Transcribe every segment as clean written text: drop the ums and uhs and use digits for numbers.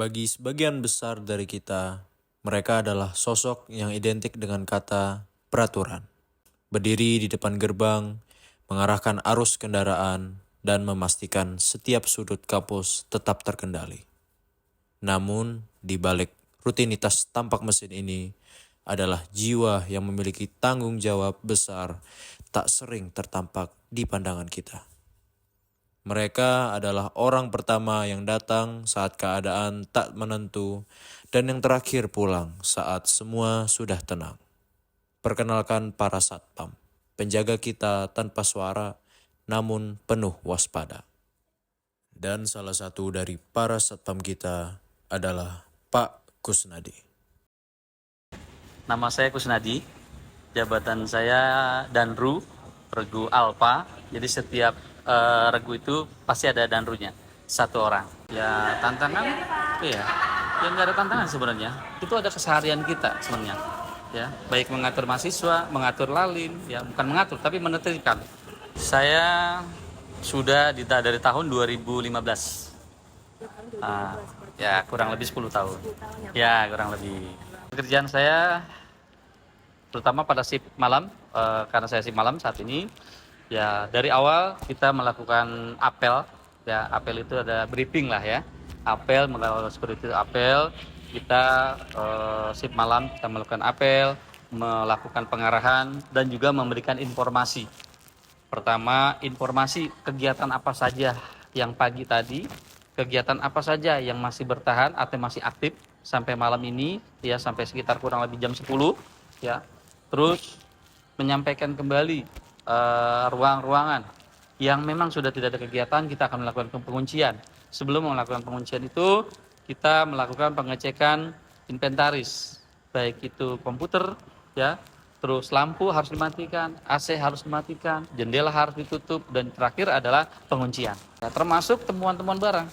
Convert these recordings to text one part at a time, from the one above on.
Bagi sebagian besar dari kita, mereka adalah sosok yang identik dengan kata peraturan. Berdiri di depan gerbang, mengarahkan arus kendaraan, dan memastikan setiap sudut kampus tetap terkendali. Namun, di balik rutinitas tampak mesin ini adalah jiwa yang memiliki tanggung jawab besar tak sering tertampak di pandangan kita. Mereka adalah orang pertama yang datang saat keadaan tak menentu dan yang terakhir pulang saat semua sudah tenang. Perkenalkan para satpam, penjaga kita tanpa suara namun penuh waspada. Dan salah satu dari para satpam kita adalah Pak Kusnadi. Nama saya Kusnadi, jabatan saya Danru, regu Alfa. Jadi setiap regu itu pasti ada danrunya, satu orang. Ya tantangan, ya nggak ada tantangan sebenarnya. Itu ada keseharian kita sebenarnya. Ya, baik mengatur mahasiswa, mengatur lalin, ya bukan mengatur tapi menertibkan. Saya sudah dari tahun 2015. Ya kurang lebih 10 tahun. Ya kurang lebih. Pekerjaan saya terutama pada shift malam, karena saya shift malam saat ini. Ya dari awal kita melakukan apel. Ya apel itu ada briefing lah ya. Apel melakukan seperti itu apel. Kita shift malam kita melakukan apel, melakukan pengarahan dan juga memberikan informasi. Pertama, informasi kegiatan apa saja yang pagi tadi, kegiatan apa saja yang masih bertahan atau masih aktif sampai malam ini, ya sampai sekitar kurang lebih jam 10, ya. Terus menyampaikan kembali ruang-ruangan yang memang sudah tidak ada kegiatan, kita akan melakukan penguncian. Sebelum melakukan penguncian itu, kita melakukan pengecekan inventaris, baik itu komputer, ya, terus lampu harus dimatikan, AC harus dimatikan, jendela harus ditutup, dan terakhir adalah penguncian. Ya, termasuk temuan-temuan barang.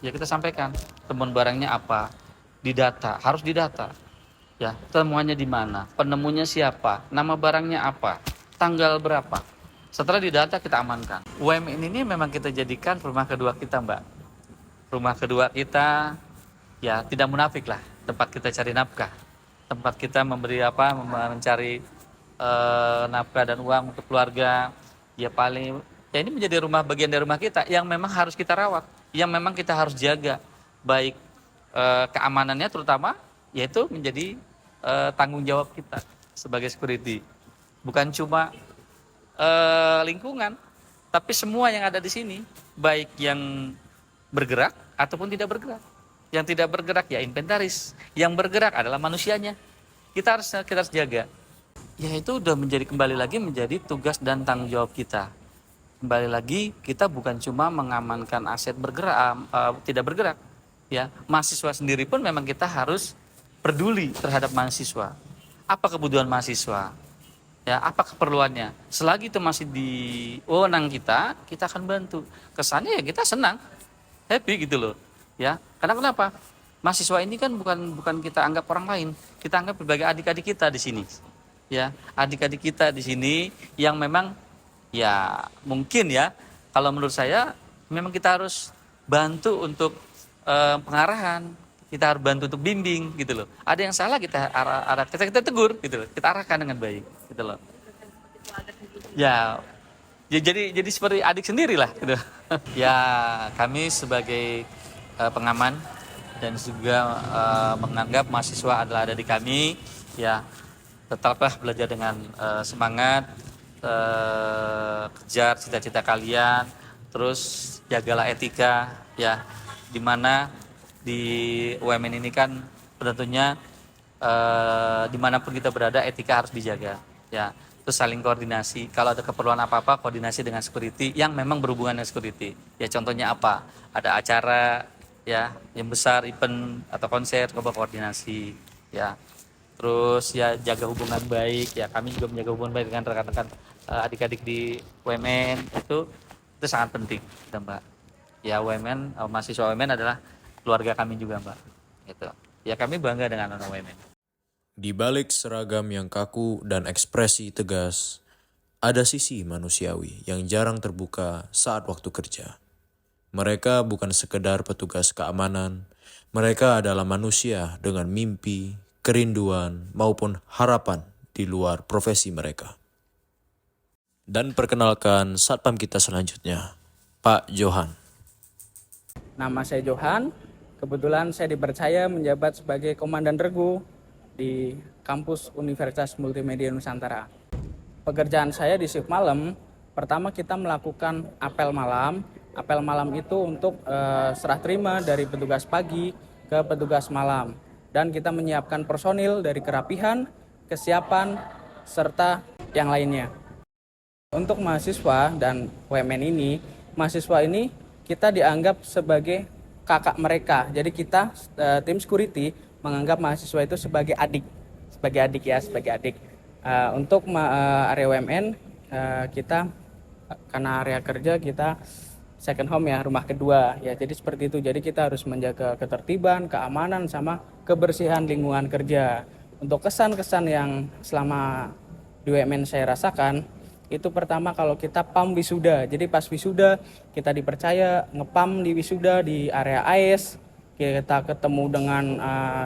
Ya kita sampaikan temuan barangnya apa, didata, harus didata. Ya, temuannya di mana, penemunya siapa, nama barangnya apa, tanggal berapa. Setelah didata kita amankan. UMN ini memang kita jadikan rumah kedua kita, Mbak. Rumah kedua kita, ya tidak munafik lah, tempat kita cari nafkah, tempat kita mencari nafkah dan uang untuk keluarga. Ya ini menjadi bagian dari rumah kita yang memang harus kita rawat, yang memang kita harus jaga, baik keamanannya terutama, yaitu menjadi tanggung jawab kita sebagai security. Bukan cuma lingkungan, tapi semua yang ada di sini, baik yang bergerak ataupun tidak bergerak. Yang tidak bergerak ya inventaris, yang bergerak adalah manusianya. Kita harus jaga. Ya itu udah kembali lagi menjadi tugas dan tanggung jawab kita. Kembali lagi kita bukan cuma mengamankan aset tidak bergerak. Ya, mahasiswa sendiri pun memang kita harus peduli terhadap mahasiswa. Apa kebutuhan mahasiswa? Ya, apa keperluannya? Selagi itu masih di wewenang kita akan bantu. Kesannya ya kita senang, happy gitu loh. Ya, karena kenapa? Mahasiswa ini kan bukan kita anggap orang lain, kita anggap sebagai adik-adik kita di sini. Ya, adik-adik kita di sini yang memang ya mungkin ya kalau menurut saya memang kita harus bantu untuk pengarahan, kita harus bantu untuk bimbing gitu loh. Ada yang salah kita tegur gitu loh, kita arahkan dengan baik gitu loh. Ya, jadi seperti adik sendiri lah gitu. Ya, kami sebagai pengaman dan juga menganggap mahasiswa adalah ada di kami, ya tetaplah belajar dengan semangat, kejar cita-cita kalian, terus jagalah etika, ya dimana di UMN ini kan tentunya dimanapun kita berada etika harus dijaga, ya terus saling koordinasi. Kalau ada keperluan apa-apa koordinasi dengan security yang memang berhubungan dengan security. Ya contohnya apa? Ada acara ya yang besar, event atau konser, coba koordinasi ya. Terus ya jaga hubungan baik, ya kami juga menjaga hubungan baik dengan rekan-rekan adik-adik di UMN, itu sangat penting gitu, Mbak. Ya UMN, mahasiswa UMN adalah keluarga kami juga, Mbak. Gitu. Ya kami bangga dengan anak UMN. Di balik seragam yang kaku dan ekspresi tegas, ada sisi manusiawi yang jarang terbuka saat waktu kerja. Mereka bukan sekedar petugas keamanan, Mereka adalah manusia dengan mimpi, kerinduan, maupun harapan di luar profesi mereka. Dan perkenalkan satpam kita selanjutnya, Pak Johan. Nama saya Johan, kebetulan saya dipercaya menjabat sebagai Komandan Regu di kampus Universitas Multimedia Nusantara. Pekerjaan saya di shift malam, pertama kita melakukan apel malam. Apel malam itu untuk serah terima dari petugas pagi ke petugas malam. Dan kita menyiapkan personil dari kerapihan, kesiapan, serta yang lainnya. Untuk mahasiswa dan UMN ini, mahasiswa ini kita dianggap sebagai kakak mereka. Jadi kita tim security menganggap mahasiswa itu sebagai adik. Sebagai adik. Untuk area UMN kita karena area kerja kita second home ya, rumah kedua ya. Jadi seperti itu. Jadi kita harus menjaga ketertiban, keamanan sama kebersihan lingkungan kerja. Untuk kesan-kesan yang selama di UMN saya rasakan, itu pertama kalau kita PAM wisuda. Jadi pas wisuda kita dipercaya ngepam di wisuda di area AIS, kita ketemu dengan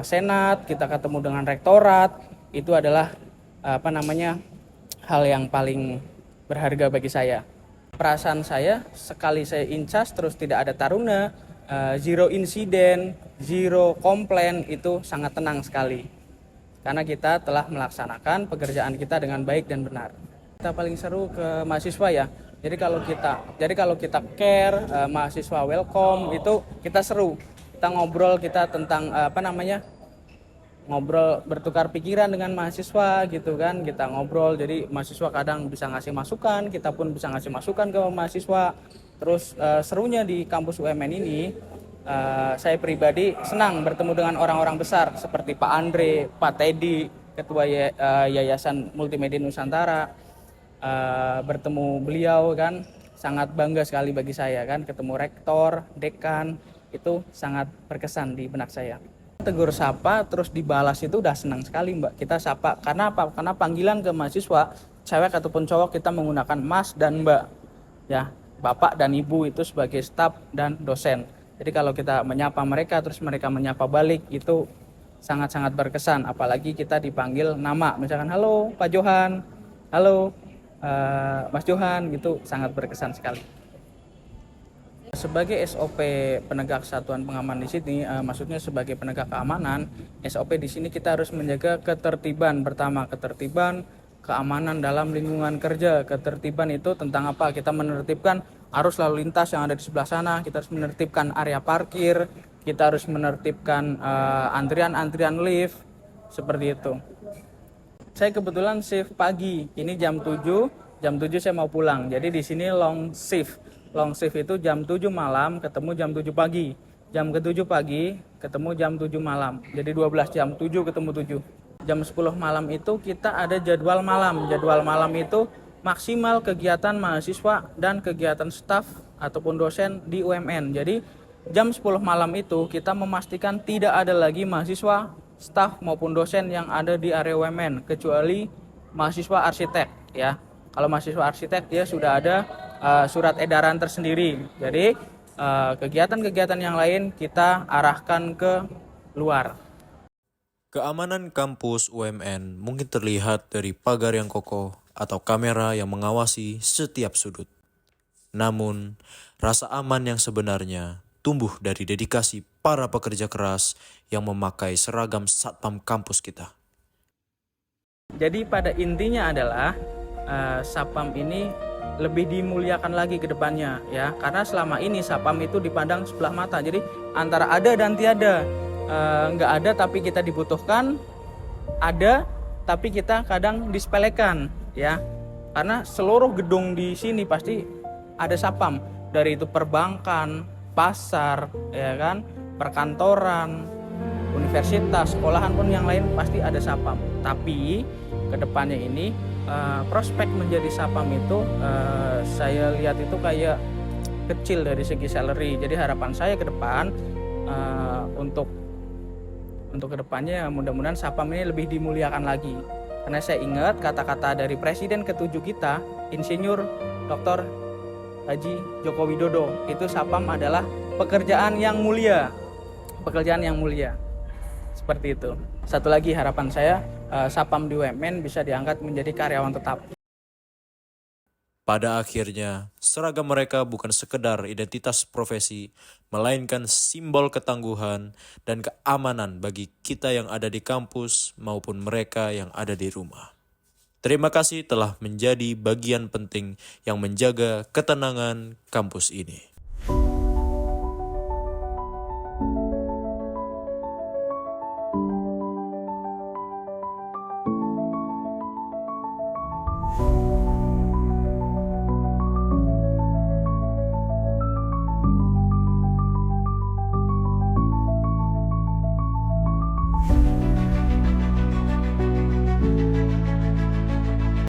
senat, kita ketemu dengan rektorat. Itu adalah hal yang paling berharga bagi saya. Perasaan saya sekali saya incas terus tidak ada taruna, zero insiden, zero komplain, itu sangat tenang sekali. Karena kita telah melaksanakan pekerjaan kita dengan baik dan benar. Kita paling seru ke mahasiswa ya. Jadi kalau kita care, mahasiswa welcome, itu kita seru. Kita ngobrol, kita tentang ngobrol, bertukar pikiran dengan mahasiswa gitu kan. Kita ngobrol, jadi mahasiswa kadang bisa ngasih masukan, kita pun bisa ngasih masukan ke mahasiswa. Terus serunya di kampus UMN ini, saya pribadi senang bertemu dengan orang-orang besar seperti Pak Andre, Pak Teddy, Ketua Yayasan Multimedia Nusantara. Bertemu beliau kan sangat bangga sekali bagi saya kan, ketemu rektor, dekan, itu sangat berkesan di benak saya. Tegur sapa terus dibalas itu udah senang sekali Mbak. Kita sapa karena apa? Karena panggilan ke mahasiswa cewek ataupun cowok kita menggunakan Mas dan Mbak ya, Bapak dan Ibu itu sebagai staf dan dosen. Jadi kalau kita menyapa mereka terus mereka menyapa balik, itu sangat-sangat berkesan. Apalagi kita dipanggil nama, misalkan halo Pak Johan, halo Mas Johan, gitu sangat berkesan sekali. Sebagai SOP penegak satuan pengaman di sini, maksudnya sebagai penegak keamanan, SOP di sini kita harus menjaga ketertiban. Pertama, ketertiban, keamanan dalam lingkungan kerja. Ketertiban itu tentang apa? Kita menertibkan arus lalu lintas yang ada di sebelah sana, kita harus menertibkan area parkir, kita harus menertibkan antrian-antrian lift, seperti itu. Saya kebetulan shift pagi, ini jam 7 saya mau pulang. Jadi di sini long shift. Long shift itu jam 7 malam ketemu jam 7 pagi. Jam ke-7 pagi ketemu jam 7 malam. Jadi 12 jam, 7 ketemu 7. Jam 10 malam itu kita ada jadwal malam. Jadwal malam itu maksimal kegiatan mahasiswa dan kegiatan staf ataupun dosen di UMN. Jadi jam 10 malam itu kita memastikan tidak ada lagi mahasiswa, staf maupun dosen yang ada di area UMN kecuali mahasiswa arsitek ya. Kalau mahasiswa arsitek dia sudah ada surat edaran tersendiri. Jadi kegiatan-kegiatan yang lain kita arahkan ke luar. Keamanan kampus UMN mungkin terlihat dari pagar yang kokoh atau kamera yang mengawasi setiap sudut. Namun, rasa aman yang sebenarnya tumbuh dari dedikasi para pekerja keras yang memakai seragam satpam kampus kita. Jadi pada intinya adalah satpam ini lebih dimuliakan lagi ke depannya ya, karena selama ini satpam itu dipandang sebelah mata. Jadi antara ada dan tiada, nggak ada tapi kita dibutuhkan, ada tapi kita kadang disepelekan ya, karena seluruh gedung di sini pasti ada satpam, dari itu perbankan, pasar ya kan, perkantoran, universitas, sekolahan pun yang lain pasti ada satpam. Tapi kedepannya ini prospek menjadi satpam itu saya lihat itu kayak kecil dari segi salary. Jadi harapan saya ke depan untuk kedepannya mudah-mudahan satpam ini lebih dimuliakan lagi. Karena saya ingat kata-kata dari Presiden ke-7 kita, Insinyur Dr. Haji Joko Widodo, itu satpam adalah pekerjaan yang mulia. pekerjaan yang mulia. Seperti itu. Satu lagi harapan saya, Sapam di UMN bisa diangkat menjadi karyawan tetap. Pada akhirnya, seragam mereka bukan sekedar identitas profesi, melainkan simbol ketangguhan dan keamanan bagi kita yang ada di kampus maupun mereka yang ada di rumah. Terima kasih telah menjadi bagian penting yang menjaga ketenangan kampus ini.